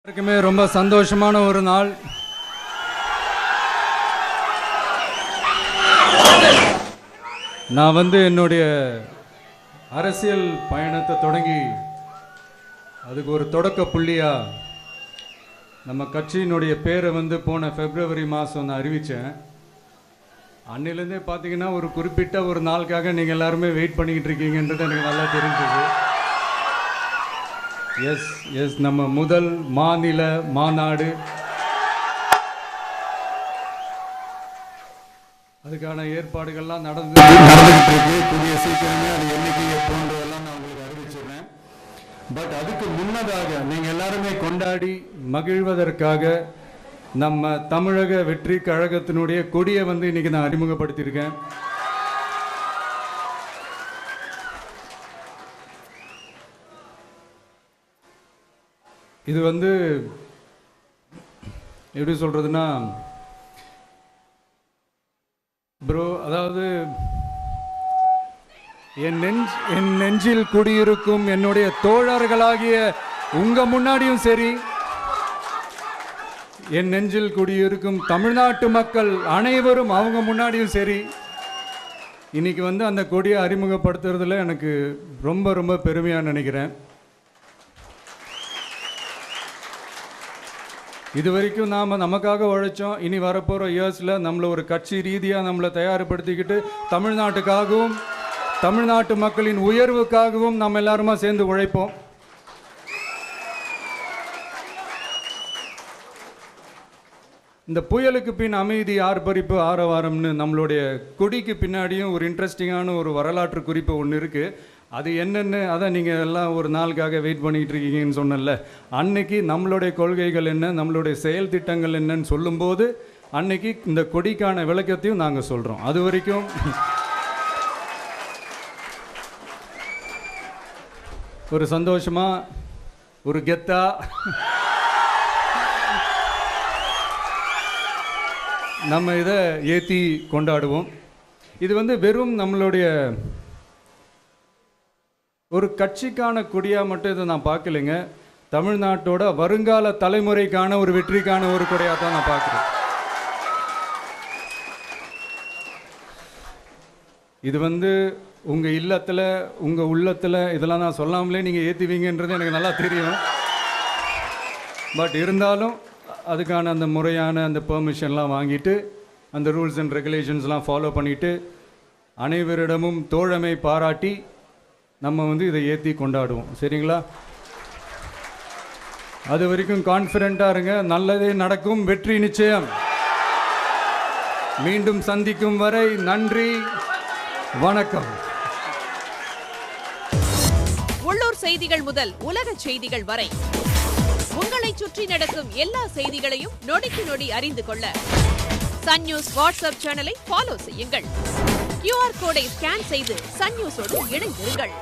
எல்லாருக்குமே ரொம்ப சந்தோஷமான ஒரு நாள். நான் என்னுடைய அரசியல் பயணத்தை தொடங்கி அதுக்கு ஒரு தொடக்க புள்ளியா நம்ம கட்சியினுடைய பேரை போன பிப்ரவரி மாதம் நான் அறிவித்தேன். அன்னிலேருந்தே பார்த்தீங்கன்னா ஒரு குறிப்பிட்ட ஒரு நாளுக்காக நீங்கள் எல்லாருமே வெயிட் பண்ணிக்கிட்டு இருக்கீங்கன்றது எனக்கு நல்லா தெரிஞ்சது. எஸ் நம்ம முதல் மாநில மாநாடு, அதுக்கான ஏற்பாடுகள்லாம் நடந்துகிட்டு இருக்கு. புதிய சீக்கிரமே அது என்னைக்கு எப்போன்றதெல்லாம் நான் உங்களுக்கு அறிவிச்சிடுறேன். பட் அதுக்கு முன்னதாக நீங்கள் எல்லாருமே கொண்டாடி மகிழ்வதற்காக நம்ம தமிழக வெற்றி கழகத்தினுடைய கொடியை இன்னைக்கு நான் அறிமுகப்படுத்தியிருக்கேன். இது எப்படி சொல்றதுன்னா ப்ரோ, அதாவது என் நெஞ்சில் குடியிருக்கும் என்னுடைய தோழர்களாகிய உங்க முன்னாடியும் சரி, என் நெஞ்சில் குடியிருக்கும் தமிழ்நாட்டு மக்கள் அனைவரும் அவங்க முன்னாடியும் சரி, இன்னைக்கு அந்த கொடியை அறிமுகப்படுத்துறதுல எனக்கு ரொம்ப ரொம்ப பெருமையாக நினைக்கிறேன். இது வரைக்கும் நாம் நமக்காக உழைச்சோம். இனி வரப்போகிற இயர்ஸில் நம்மளை ஒரு கட்சி ரீதியாக நம்மளை தயார்படுத்திக்கிட்டு தமிழ்நாட்டுக்காகவும் தமிழ்நாட்டு மக்களின் உயர்வுக்காகவும் நம்ம எல்லாருமா சேர்ந்து உழைப்போம். இந்த புயலுக்கு பின் அமைதி ஆர்ப்பரிப்பு ஆரவாரம்னு நம்மளுடைய கொடிக்கு பின்னாடியும் ஒரு இன்ட்ரெஸ்டிங்கான ஒரு வரலாற்று குறிப்பு ஒன்று இருக்குது. அது என்னென்னு அதை நீங்கள் எல்லாம் ஒரு நாளுக்காக வெயிட் பண்ணிகிட்டு இருக்கீங்கன்னு சொன்னல. அன்னைக்கு நம்மளுடைய கொள்கைகள் என்ன, நம்மளுடைய செயல் திட்டங்கள் என்னன்னு சொல்லும்போது அன்னைக்கு இந்த கொடிக்கான விளக்கத்தையும் நாங்கள் சொல்கிறோம். அது வரைக்கும் ஒரு சந்தோஷமாக ஒரு கெத்தா நம்ம இதை ஏற்றி கொண்டாடுவோம். இது வெறும் நம்மளுடைய ஒரு கட்சிக்கான கொடியாக மட்டும் இதை நான் பார்க்கலைங்க. தமிழ்நாட்டோட வருங்கால தலைமுறைக்கான ஒரு வெற்றிக்கான ஒரு கொடியாக தான் நான் பார்க்குறேன். இது உங்கள் இல்லத்தில் உங்கள் உள்ளத்தில் இதெல்லாம் நான் சொல்லாமலே நீங்கள் ஏற்றுவீங்கன்றது எனக்கு நல்லா தெரியும். பட் இருந்தாலும் அதுக்கான அந்த முறையான அந்த பெர்மிஷன்லாம் வாங்கிட்டு அந்த ரூல்ஸ் அண்ட் ரெகுலேஷன்ஸ்லாம் ஃபாலோ பண்ணிவிட்டு அனைவரிடமும் தோழமை பாராட்டி நம்ம இதை ஏற்றி கொண்டாடுவோம். சரிங்களா? அது வரைக்கும் கான்ஃபிடென்ட்டாக இருங்க. நல்லதே நடக்கும். வெற்றி நிச்சயம். மீண்டும் சந்திக்கும் வரை நன்றி, வணக்கம். உள்ளூர் செய்திகள் முதல் உலக செய்திகள் வரை உங்களை சுற்றி நடக்கும் எல்லா செய்திகளையும் நொடிக்கு நொடி அறிந்து கொள்ள சன் நியூஸ் வாட்ஸ்அப் சேனலை ஃபாலோ செய்யுங்கள். QR கோடை ஸ்கேன் செய்து சன் நியூஸோடு இணைந்திருங்கள்.